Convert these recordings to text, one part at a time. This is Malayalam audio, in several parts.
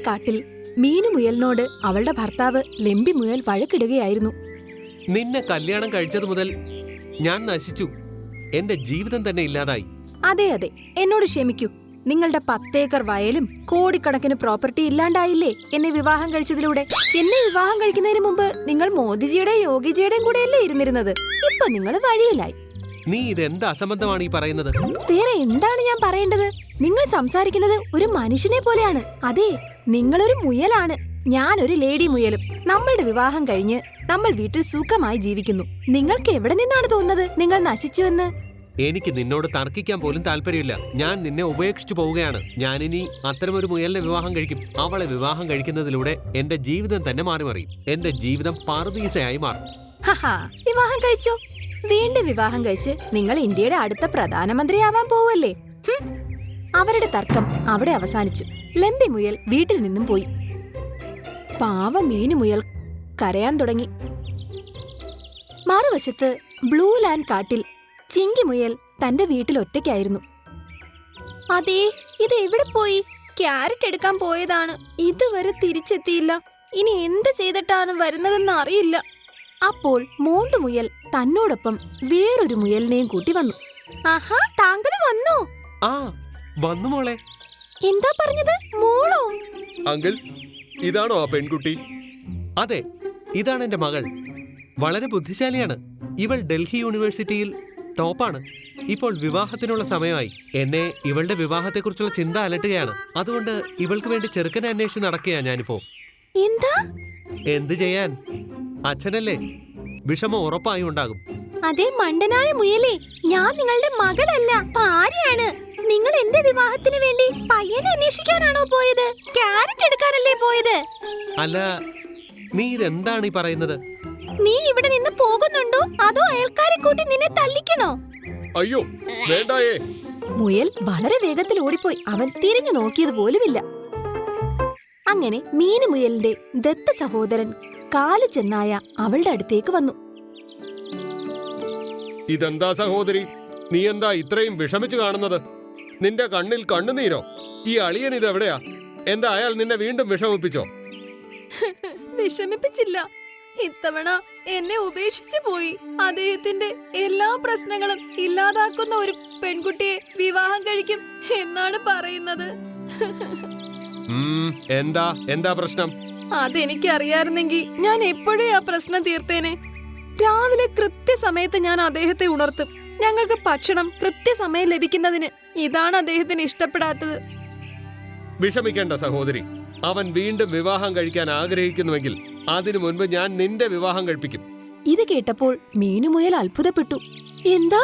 കാട്ടിൽ മീനുമുയലിനോട് അവളുടെ ഭർത്താവ് ലെമ്പി മുയൽ വഴക്കിടുകയായിരുന്നു. നിന്നെ കല്യാണം കഴിച്ചത് മുതൽ ഞാൻ നശിച്ചു. എന്റെ ജീവിതം തന്നെ ഇല്ലാതായി. അതെ അതെ, എന്നോട് ക്ഷമിക്കൂ. നിങ്ങളുടെ 10 ഏക്കർ വയലും കോടിക്കണക്കിന് പ്രോപ്പർട്ടി ഇല്ലാണ്ടായില്ലേ എന്നെ വിവാഹം കഴിച്ചതിലൂടെ? എന്നെ വിവാഹം കഴിക്കുന്നതിന് മുമ്പ് നിങ്ങൾ മോദിജിയുടെയും യോഗിജിയുടെയും കൂടെയല്ലേ ഇരുന്നിരുന്നത്? ഇപ്പൊ നിങ്ങൾ വഴിയിലായി. നീ ഇതെന്ത് അസംബന്ധമാണ് ഈ പറയുന്നത്? വേറെ എന്താണ് ഞാൻ പറയേണ്ടത്? നിങ്ങൾ സംസാരിക്കുന്നത് ഒരു മനുഷ്യനെ പോലെയാണ്. അതെ, നിങ്ങളൊരു മുയലാണ്, ഞാനൊരു ലേഡി മുയലും. നമ്മളുടെ വിവാഹം കഴിഞ്ഞ് നമ്മൾ വീട്ടിൽ സുഖമായി ജീവിക്കുന്നു. നിങ്ങൾക്ക് എവിടെ നിന്നാണ് തോന്നുന്നത് നിങ്ങൾ നശിച്ചുവെന്ന്? എനിക്ക് നിന്നോട് തർക്കിക്കാൻ പോലും താല്പര്യമില്ല. ഞാൻ നിന്നെ ഉപേക്ഷിച്ചു പോവുകയാണ്. ഞാനിനി അത്തരമൊരു മുയലിനെ വിവാഹം കഴിക്കും. അവളെ വിവാഹം കഴിക്കുന്നതിലൂടെ എന്റെ ജീവിതം തന്നെ മാറിമറിയും. എന്റെ ജീവിതം പാർദീസയായി മാറും. വിവാഹം കഴിച്ചോ? വീണ്ടും വിവാഹം കഴിച്ച് നിങ്ങൾ ഇന്ത്യയുടെ അടുത്ത പ്രധാനമന്ത്രിയാവാൻ പോവല്ലേ? അവരുടെ തർക്കം അവിടെ അവസാനിച്ചു. ലെമ്പി മുയൽ വീട്ടിൽ നിന്നും പോയി. പാവ മീനുമുയൽ കരയാൻ തുടങ്ങി. മറുവശത്ത് ബ്ലൂ ലാൻഡ് കാട്ടിൽ ചിങ്കി മുയൽ തന്റെ വീട്ടിൽ ഒറ്റയ്ക്കായിരുന്നു. അതേ, ഇത് എവിടെ പോയി? ക്യാരറ്റ് എടുക്കാൻ പോയതാണ്, ഇതുവരെ തിരിച്ചെത്തിയില്ല. ഇനി എന്ത് ചെയ്തിട്ടാണ് വരുന്നതെന്ന് അറിയില്ല. അപ്പോൾ മോണ്ടുമുയൽ തന്നോടൊപ്പം വേറൊരു മുയലിനെയും കൂട്ടി വന്നു. ആഹാ, താങ്കൾ വന്നു? ആ വന്നു മോളെ. എന്താ പറഞ്ഞത്? മോളോ? അങ്കിൾ, ഇതാണോ ആ പെൺകുട്ടി? അതെ, ഇതാണ് എന്റെ മകൾ. വളരെ ബുദ്ധിശാലിയാണ്. ഇവൾ ഡൽഹി യൂണിവേഴ്സിറ്റിയിൽ ടോപ്പാണ്. ഇപ്പോൾ വിവാഹത്തിനുള്ള സമയമായി. എന്നെ ഇവളുടെ വിവാഹത്തെക്കുറിച്ചുള്ള ചിന്ത അലട്ടുകയാണ്. അതുകൊണ്ട് ഇവൾക്ക് വേണ്ടി ചെറുക്കനെ അന്വേഷിച്ച് നടക്കുകയാ ഞാനിപ്പോ. എന്താ? എന്ത് ചെയ്യാൻ? അച്ഛനല്ലേ, വിഷമം ഉറപ്പായും ഉണ്ടാകും. അതേ മണ്ടനായ മുയലേ, ഞാൻ നിങ്ങളുടെ മകളല്ല, ഭാര്യയാണ്. നിങ്ങൾ എന്റെ വിവാഹത്തിന് വേണ്ടി പയ്യനെ അന്വേഷിക്കാനാണോ പോയത്? ക്യാരറ്റ് എടുക്കാനല്ലേ പോയത്? അല്ല, നീ ഇതെന്താണ് ഈ പറയുന്നത്? നീ ഇവിടെ നിന്ന് പോകുന്നുണ്ടോ അതോ അയൽക്കാരെ കൂട്ടി നിന്നെ തല്ലിക്കണോ? അയ്യോ വേണ്ടായേ. മുയൽ വളരെ വേഗത്തിൽ ഓടിപ്പോയി. അവൻ തിരിഞ്ഞു നോക്കിയത് പോലുമില്ല. അങ്ങനെ മീനുമുയലിന്റെ ദത്ത സഹോദരൻ കാലു ചെന്നായ അവളുടെ അടുത്തേക്ക് വന്നു. ഇതെന്താ സഹോദരി, നീ എന്താ ഇത്രയും വിഷമിച്ചു കാണുന്നത്? നിന്റെ കണ്ണിൽ കണ്ണുനീരോ? ഈ അളിയൻ ഇതെവിടെയാ? എന്താ അയാൾ നിന്നെ വീണ്ടും വിഷമിപ്പിച്ചോ? വിഷമിപ്പിച്ചില്ല, ഇത്തവണ എന്നെ ഉപേക്ഷിച്ചു പോയി. അദ്ദേഹത്തിന്റെ എല്ലാ പ്രശ്നങ്ങളും ഇല്ലാതാക്കുന്ന ഒരു പെൺകുട്ടിയെ വിവാഹം കഴിക്കും എന്നാണ് പറയുന്നത്. എന്താ പ്രശ്നം? അതെനിക്കറിയായിരുന്നെങ്കിൽ ഞാൻ എപ്പോഴേ ആ പ്രശ്നം തീർത്തേനെ. രാവിലെ കൃത്യസമയത്ത് ഞാൻ അദ്ദേഹത്തെ ഉണർത്തും. ഞങ്ങൾക്ക് ഭക്ഷണം കൃത്യസമയം ലഭിക്കുന്നതിന് ഇതാണ് അദ്ദേഹത്തിന് ഇഷ്ടപ്പെടാത്തത്. വിഷമിക്കേണ്ട സഹോദരി, അവൻ വീണ്ടും വിവാഹം കഴിക്കാൻ ആഗ്രഹിക്കുന്നുവെങ്കിൽ അതിനു മുൻപ് ഞാൻ നിന്റെ വിവാഹം കഴിപ്പിക്കും. ഇത് കേട്ടപ്പോൾ മീനുമുയൽ അത്ഭുതപ്പെട്ടു. എന്താ?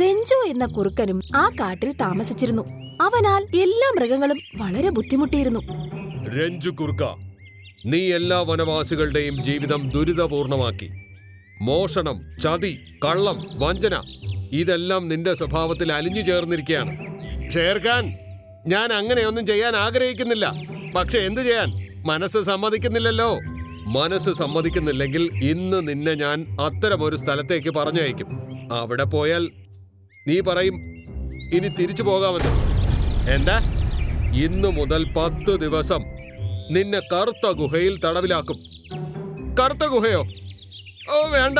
രഞ്ജു എന്ന കുറുക്കനും ആ കാട്ടിൽ താമസിച്ചിരുന്നു. അവനാൽ എല്ലാ മൃഗങ്ങളും വളരെ ബുദ്ധിമുട്ടിയിരുന്നു. രഞ്ജു കുറുക്ക, നീ എല്ലാ വനവാസികളുടെയും ജീവിതം ദുരിതപൂർണമാക്കി. മോഷണം, ചതി, കള്ളം, വഞ്ചന ഇതെല്ലാം നിന്റെ സ്വഭാവത്തിൽ അലിഞ്ഞു ചേർന്നിരിക്കുകയാണ്. ഷേർഖാൻ, ഞാൻ അങ്ങനെയൊന്നും ചെയ്യാൻ ആഗ്രഹിക്കുന്നില്ല. പക്ഷെ എന്തു ചെയ്യാൻ? മനസ്സ് സമ്മതിക്കുന്നില്ലല്ലോ. മനസ്സ് സമ്മതിക്കുന്നില്ലെങ്കിൽ ഇന്ന് നിന്നെ ഞാൻ അത്തരമൊരു സ്ഥലത്തേക്ക് പറഞ്ഞയക്കും. അവിടെ പോയാൽ നീ പറയും ഇനി തിരിച്ചു പോകാമെന്ന്. എന്താ? ഇന്നു മുതൽ 10 ദിവസം നിന്നെ കറുത്ത ഗുഹയിൽ തടവിലാക്കും. കറുത്ത ഗുഹയോ? ഓ വേണ്ട.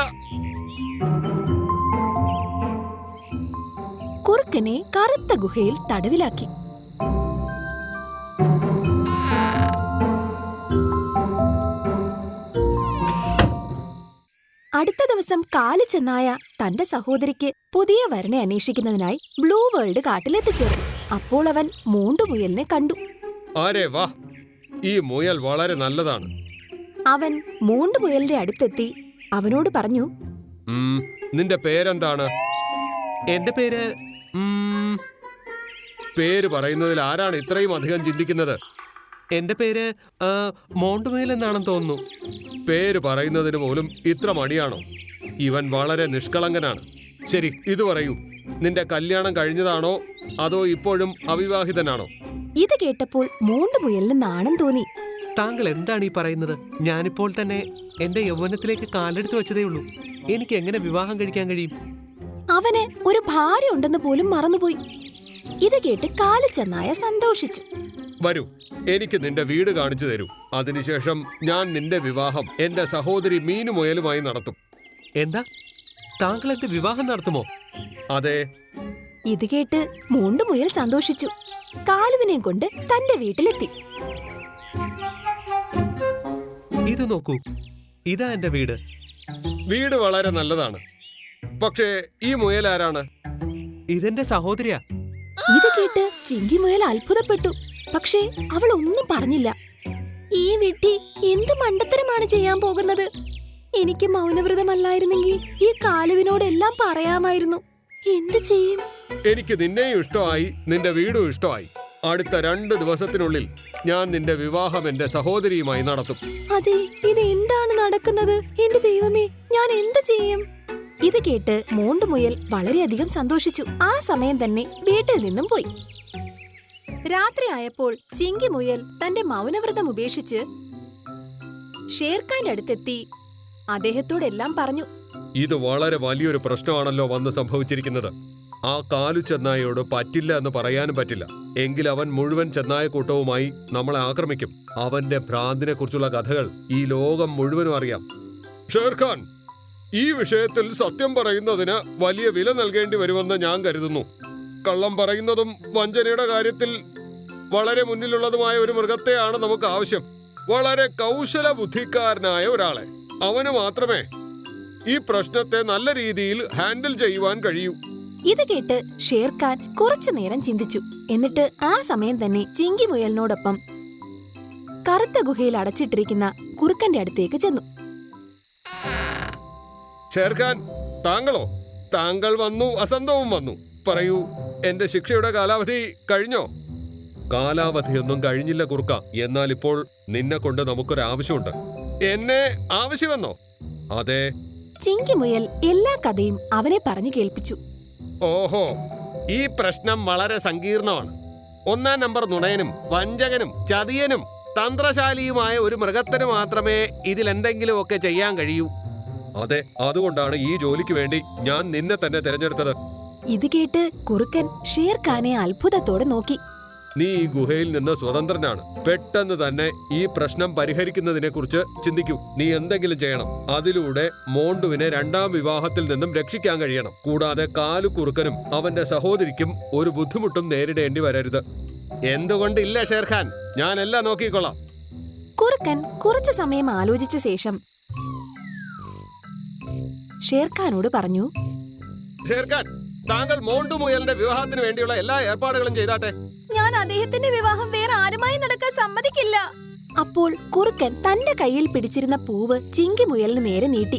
കുറുക്കനെ കറുത്ത ഗുഹയിൽ തടവിലാക്കി. അടുത്ത ദിവസം കാലു ചെന്നായ തന്റെ സഹോദരിക്ക് പുതിയ വരനെ അന്വേഷിക്കുന്നതിനായി ബ്ലൂ വേൾഡ് കാട്ടിലെത്തിച്ചേർന്നു. അപ്പോൾ അവൻ മോണ്ടുമുയലിനെ കണ്ടു. ആരേ വാ, ഈ മുയൽ വളരെ നല്ലതാണ്. അവൻ മോണ്ടുമുയലിന്റെ അടുത്തെത്തി അവനോട് പറഞ്ഞു, നിന്റെ പേരെന്താണ്? എന്റെ പേര് പേര് പറയുന്നതിൽ ആരാണ് ഇത്രയും അധികം ചിന്തിക്കുന്നത്? എന്റെ പേര് മോണ്ടുമുയൽ എന്നാണെന്ന് തോന്നുന്നു. പേര് പറയുന്നതിന് പോലും ഇത്ര മടിയാണോ? ഇവൻ വളരെ നിഷ്കളങ്കനാണ്. ശരി, ഇത് പറയൂ, നിന്റെ കല്യാണം കഴിഞ്ഞതാണോ അതോ ഇപ്പോഴും അവിവാഹിതനാണോ? ഇത് കേട്ടപ്പോൾ മോണ്ടുമുയലിന് നാണം തോന്നി. താങ്കൾ എന്താണ് ഈ പറയുന്നത്? ഞാനിപ്പോൾ തന്നെ എന്റെ യൗവനത്തിലേക്ക് കാലെടുത്ത് വെച്ചതേ ഉള്ളൂ. എനിക്ക് എങ്ങനെ വിവാഹം കഴിക്കാൻ കഴിയും? അവന് ഒരു ഭാര്യ ഉണ്ടെന്ന് പോലും മറന്നുപോയി. ഇത് കേട്ട് കാലു ചെന്നായ സന്തോഷിച്ചു. വരൂ, എനിക്ക് നിന്റെ വീട് കാണിച്ചു തരൂ. അതിനുശേഷം ഞാൻ നിന്റെ വിവാഹം എന്റെ സഹോദരി മീനു മുയലുമായി നടത്തും. എന്താ, താങ്കൾ എന്റെ വിവാഹം നടത്തുമോ? അതെ. ഇത് കേട്ട് മോണ്ടുമുയൽ സന്തോഷിച്ചു. കാലുവിനെയും കൊണ്ട് തന്റെ വീട്ടിലെത്തി. ഇത് നോക്കൂ, ഇതാ എന്റെ വീട്. വീട് വളരെ നല്ലതാണ്. പക്ഷേ ഈ മുയൽ ആരാണ്? ഇതെന്റെ സഹോദരിയാ. ഇത് കേട്ട് ചിങ്കിമുയൽ അത്ഭുതപ്പെട്ടു. പക്ഷേ അവൾ ഒന്നും പറഞ്ഞില്ല. ഈ വിഡ്ഢി എന്ത് മണ്ടത്തരമാണ് ചെയ്യാൻ പോകുന്നത്? എനിക്ക് മൗനവ്രതമല്ലായിരുന്നെങ്കിൽ ഈ കാലുവിനോടെല്ലാം പറയാമായിരുന്നു. എന്ത് ചെയ്യും? എനിക്ക് നിന്നെയും ഇഷ്ടമായി, നിന്റെ വീടും ഇഷ്ടമായി. അടുത്ത 2 ദിവസത്തിനുള്ളിൽ ഞാൻ നിന്റെ വിവാഹം എന്റെ സഹോദരിയുമായി നടത്തും. അതെ, ഇത് എന്താണ് നടക്കുന്നത്? എന്റെ ദൈവമേ, ഞാൻ എന്ത് ചെയ്യും? ഇത് കേട്ട് മോണ്ടുമുയൽ വളരെയധികം സന്തോഷിച്ചു. ആ സമയം തന്നെ വീട്ടിൽ നിന്നും പോയി. രാത്രിയായപ്പോൾ ചിങ്കിമുയൽ തന്റെ മൗനവ്രതം ഉപേക്ഷിച്ച് ഷേർഖാന്റെ അടുത്തെത്തി അദ്ദേഹത്തോടെല്ലാം പറഞ്ഞു. ഇത് വളരെ വലിയൊരു പ്രശ്നമാണല്ലോ വന്ന് സംഭവിച്ചിരിക്കുന്നത്. ആ കാലു ചെന്നായയോട് പറ്റില്ല എന്ന് പറയാനും പറ്റില്ല. എങ്കിൽ അവൻ മുഴുവൻ ചെന്നായക്കൂട്ടവുമായി നമ്മളെ ആക്രമിക്കും. അവന്റെ ഭ്രാന്തിനെ കുറിച്ചുള്ള കഥകൾ ഈ ലോകം മുഴുവനും അറിയാം. ഷേർഖാൻ, ഈ വിഷയത്തിൽ സത്യം പറയുന്നതിന് വലിയ വില നൽകേണ്ടി വരുമെന്ന് ഞാൻ കരുതുന്നു. കള്ളം പറയുന്നതും വഞ്ചനയുടെ കാര്യത്തിൽ വളരെ മുന്നിലുള്ളതുമായ ഒരു മൃഗത്തെയാണ് നമുക്ക് ആവശ്യം. വളരെ കൗശല ബുദ്ധിക്കാരനായ ഒരാളെ. അവന് മാത്രമേ ഈ പ്രശ്നത്തെ നല്ല രീതിയിൽ ഹാൻഡിൽ ചെയ്യുവാൻ കഴിയൂ. ഇത് കേട്ട് ഷേർഖാൻ കുറച്ചു നേരം ചിന്തിച്ചു. എന്നിട്ട് ആ സമയം തന്നെ ചിങ്കിമുയലിനോടൊപ്പം കറുത്ത ഗുഹയിൽ അടച്ചിട്ടിരിക്കുന്ന കുറുക്കന്റെ അടുത്തേക്ക് ചെന്നു. ഷേർഖാൻ, താങ്കളോ? താങ്കൾ വന്നു, അസന്തവും വന്നു. പറയൂ, എന്റെ ശിക്ഷയുടെ കാലാവധി കഴിഞ്ഞോ? കാലാവധിയൊന്നും കഴിഞ്ഞില്ല കുറുക്ക. എന്നാൽ ഇപ്പോൾ നിന്നെ കൊണ്ട് നമുക്കൊരാവശ്യമുണ്ട്. എന്നെ ആവശ്യമെന്നോ? അതെ. ചിങ്കിമുയൽ എല്ലാ കഥയും അവനെ പറഞ്ഞു കേൾപ്പിച്ചു. ഓഹോ, ഈ പ്രശ്നം വളരെ സങ്കീർണമാണ്. 1-ാം നമ്പർ നുണയനും വഞ്ചകനും ചതിയനും തന്ത്രശാലിയുമായ ഒരു മൃഗത്തിന് മാത്രമേ ഇതിലെന്തെങ്കിലുമൊക്കെ ചെയ്യാൻ കഴിയൂ. അതെ, അതുകൊണ്ടാണ് ഈ ജോലിക്ക് വേണ്ടി ഞാൻ നിന്നെ തന്നെ തിരഞ്ഞെടുത്തത്. ഇത് കേട്ട് കുറുക്കൻ ഷേർഖാനെ അത്ഭുതത്തോടെ നോക്കി. നീ ഈ ഗുഹയിൽ നിന്ന് സ്വതന്ത്രനാണ്. പെട്ടെന്ന് തന്നെ ഈ പ്രശ്നം പരിഹരിക്കുന്നതിനെ കുറിച്ച് ചിന്തിക്കൂ. നീ എന്തെങ്കിലും ചെയ്യണം. അതിലൂടെ മോണ്ടുവിനെ 2-ാം വിവാഹത്തിൽ നിന്നും രക്ഷിക്കാൻ കഴിയണം. കൂടാതെ കാലു കുറുക്കനും അവന്റെ സഹോദരിക്കും ഒരു ബുദ്ധിമുട്ടും നേരിടേണ്ടി വരരുത്. എന്തുകൊണ്ടില്ല ഷേർഖാൻ, ഞാൻ എല്ലാം നോക്കിക്കൊള്ളാം. കുറുക്കൻ കുറച്ചു സമയം ആലോചിച്ച ശേഷം ഷേർഖാനോട് പറഞ്ഞു. ഷേർഖാൻ, താങ്കൾ മോണ്ടു മുയലിന്റെ വിവാഹത്തിന് വേണ്ടിയുള്ള എല്ലാ ഏർപ്പാടുകളും ചെയ്താട്ടെ. ഞാൻ അദ്ദേഹത്തിന്റെ വിവാഹം വേറെ ആരുമായി നടക്കാൻ സമ്മതിക്കില്ല. അപ്പോൾ കുറുക്കൻ തന്റെ കയ്യിൽ പിടിച്ചിരുന്ന പൂവ് ചിങ്കിമുയലിന് നേരെ നീട്ടി.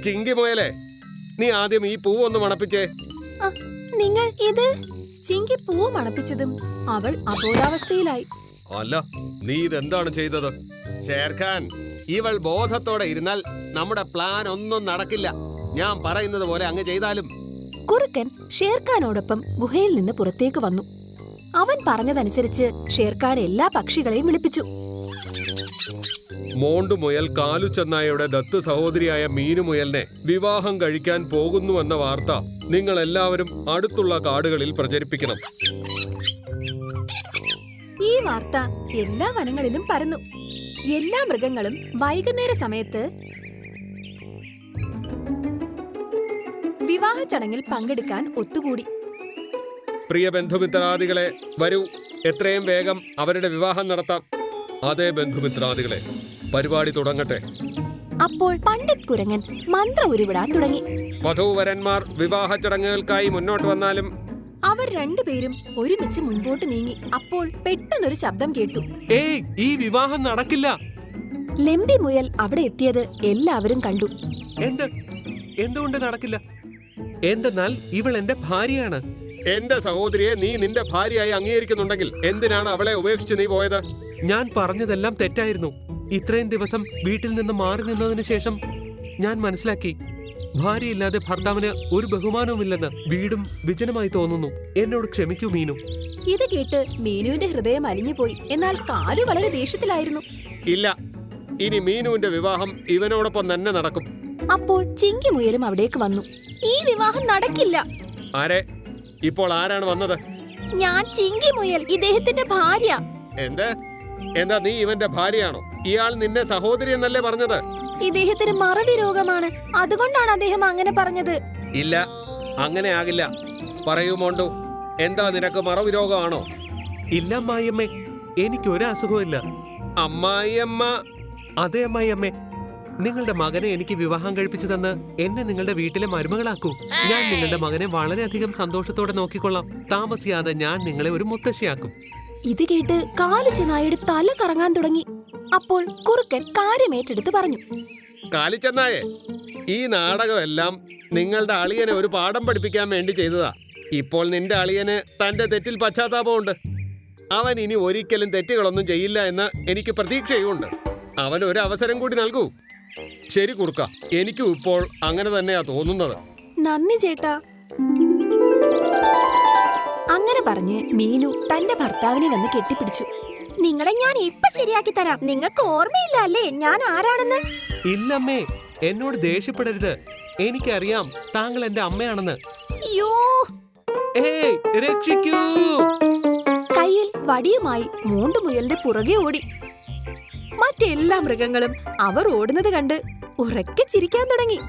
ചിങ്കിമുയലെ, നീ ആദ്യം ഈ പൂവ് ഒന്ന് മണപ്പിച്ചേ. നിങ്ങൾ ഇത്? ചിങ്കി പൂവ് മണപ്പിച്ചതും അവൾ അബോധാവസ്ഥയിലായി. അല്ല, നീ ഇതെന്താണ് ചെയ്തത്? ഷേർഖാൻ, ഇവൾ ബോധത്തോടെ ഇരുന്നാൽ നമ്മുടെ പ്ലാൻ ഒന്നും നടക്കില്ല. ഞാൻ പറയുന്നത് പോലെ അങ്ങ് ചെയ്താലും. കുറുക്കൻ ഷേർഖാനോടൊപ്പം ഗുഹയിൽ നിന്ന് പുറത്തേക്ക് വന്നു. അവൻ പറഞ്ഞതനുസരിച്ച് ഷേർഖാൻ എല്ലാ പക്ഷികളെയും വിളിപ്പിച്ചു. മോണ്ടു മുയൽ കാലു ചെന്നായയുടെ ദത്ത് സഹോദരിയായ മീനു മുയലിനെ വിവാഹം കഴിക്കാൻ പോകുന്നുവെന്ന വാർത്ത നിങ്ങൾ എല്ലാവരും അടുത്തുള്ള കാടുകളിൽ പ്രചരിപ്പിക്കണം. ഈ വാർത്ത എല്ലാ വനങ്ങളിലും പരന്നു. എല്ലാ മൃഗങ്ങളും വൈകുന്നേര സമയത്ത് വിവാഹ ചടങ്ങിൽ പങ്കെടുക്കാൻ ഒത്തുകൂടി. പ്രിയ ബന്ധുമിത്രാദികളെ, വരൂ, എത്രയും വേഗം അവരുടെ വിവാഹം നടത്താം. അതേ ബന്ധുമിത്രാദികളെ, പരിപാടി തുടങ്ങട്ടെ. അപ്പോൾ പണ്ഡിറ്റ് കുരങ്ങൻ മന്ത്രം ഉരുവിടാൻ തുടങ്ങി. വധൂവരന്മാർ വിവാഹ ചടങ്ങുകൾക്കായി മുന്നോട്ട് വന്നാലും. അവർ രണ്ടുപേരും ഒരുമിച്ച് മുൻപോട്ട് നീങ്ങി. അപ്പോൾ പെട്ടെന്നൊരു ശബ്ദം കേട്ടു. ഏയ്, ഈ വിവാഹം നടക്കില്ല. ലെമ്പി മുയൽ അവിടെ എത്തിയത് എല്ലാവരും കണ്ടു. എന്തുകൊണ്ട് നടക്കില്ല? എന്തെന്നാൽ ഇവൾ എന്റെ ഭാര്യയാണ്. എന്റെ സഹോദരിയെ നീ നിന്റെ ഭാര്യയായി അംഗീകരിക്കുന്നുണ്ടെങ്കിൽ എന്തിനാണ് അവളെ ഉപേക്ഷിച്ച് നീ പോയത്? ഞാൻ പറഞ്ഞതെല്ലാം തെറ്റായിരുന്നു. ഇത്രയും ദിവസം വീട്ടിൽ നിന്ന് മാറി നിന്നതിന് ശേഷം ഞാൻ മനസ്സിലാക്കി, ഭാര്യയില്ലാതെ ഭർത്താവിന് ഒരു ബഹുമാനവുമില്ലെന്ന്. വീടും വിജനമായി തോന്നുന്നു. എന്നോട് ക്ഷമിക്കൂ മീനു. ഇത് കേട്ട് മീനുവിന്റെ ഹൃദയം അലിഞ്ഞുപോയി. എന്നാൽ കാലു വളരെ ദേഷ്യത്തിലായിരുന്നു. ഇല്ല, ഇനി മീനുവിന്റെ വിവാഹം ഇവനോടൊപ്പം തന്നെ നടക്കും. അപ്പോൾ ചിങ്കി മുയലും അവിടേക്ക് വന്നു. ഈ വിവാഹം നടക്കില്ല. ആരെ? ഇപ്പോൾ ആരാണ് വന്നത്? ഞാൻ ചിങ്കി മുയൽ, ഇദ്ദേഹത്തിന്റെ ഭാര്യ. എന്താ നീ ഇവന്റെ ഭാര്യയാണോ? ഇയാൾ നിന്നെ സഹോദരി എന്നല്ലേ പറഞ്ഞത്? ഇദ്ദേഹത്തിന് മറവി രോഗമാണ്, അതുകൊണ്ടാണ് അദ്ദേഹം അങ്ങനെ പറഞ്ഞത്. ഇല്ല, അങ്ങനെ ആകില്ല. പറയൂ മോണ്ടു, എന്താ നിനക്ക് മറവി രോഗമാണോ? ഇല്ല അമ്മായിയമ്മേ, എനിക്കൊരു അസുഖമില്ല. അമ്മായിയമ്മ? അതെ അമ്മായിയമ്മേ, നിങ്ങളുടെ മകനെ എനിക്ക് വിവാഹം കഴിപ്പിച്ചു തന്ന് എന്നെ നിങ്ങളുടെ വീട്ടിലെ മരുമകളാക്കൂ. ഞാൻ നിങ്ങളുടെ മകനെ വളരെയധികം സന്തോഷത്തോടെ നോക്കിക്കൊള്ളാം. താമസിയാതെ ഞാൻ നിങ്ങളെ ഒരു മുത്തശ്ശിയാക്കും. ഇത് കേട്ട് കാലുച്ച നായയുടെ തല കറങ്ങാൻ തുടങ്ങി. അപ്പോൾ കുറുക്കൻ കാര്യമേറ്റെടുത്ത് പറഞ്ഞു, കാലിച്ചെന്നായേ, ഈ നാടകമെല്ലാം നിങ്ങളുടെ അളിയനെ ഒരു പാഠം പഠിപ്പിക്കാൻ വേണ്ടി ചെയ്തതാ. ഇപ്പോൾ നിന്റെ അളിയന് തന്റെ തെറ്റിൽ പശ്ചാത്താപമുണ്ട്. അവൻ ഇനി ഒരിക്കലും തെറ്റുകളൊന്നും ചെയ്യില്ല എന്ന് എനിക്ക് പ്രതീക്ഷയുണ്ട്. അവൻ ഒരു അവസരം കൂടി നൽകൂ. ശരി കുറുക്ക, എനിക്കും ഇപ്പോൾ അങ്ങനെ തന്നെയാ തോന്നുന്നത്. നന്ദി ചേട്ടാ. അങ്ങനെ പറഞ്ഞ് മീനു തന്റെ ഭർത്താവിനെ വന്ന് കെട്ടിപ്പിടിച്ചു. നിങ്ങളെ ഞാൻ ഇപ്പൊ ശരിയാക്കി തരാം. നിങ്ങൾക്ക് ഓർമ്മയില്ല അല്ലേ ഞാൻ ആരാണെന്ന്? ഇല്ലമ്മേ, എന്നോട് ദേഷ്യപ്പെടരുത്. എനിക്കറിയാം താങ്കൾ എന്റെ അമ്മയാണെന്ന്. അയ്യോ! ഏയ്, രക്ഷിക്കൂ! കയ്യിൽ വടിയുമായി മൂണ്ടുമുയലിന്റെ പുറകെ ഓടി. മറ്റെല്ലാ മൃഗങ്ങളും അവർ ഓടുന്നത് കണ്ട് ഉറക്കെ ചിരിക്കാൻ തുടങ്ങി.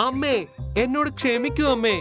അമ്മേ, എന്നോട് ക്ഷമിക്കൂ അമ്മേ.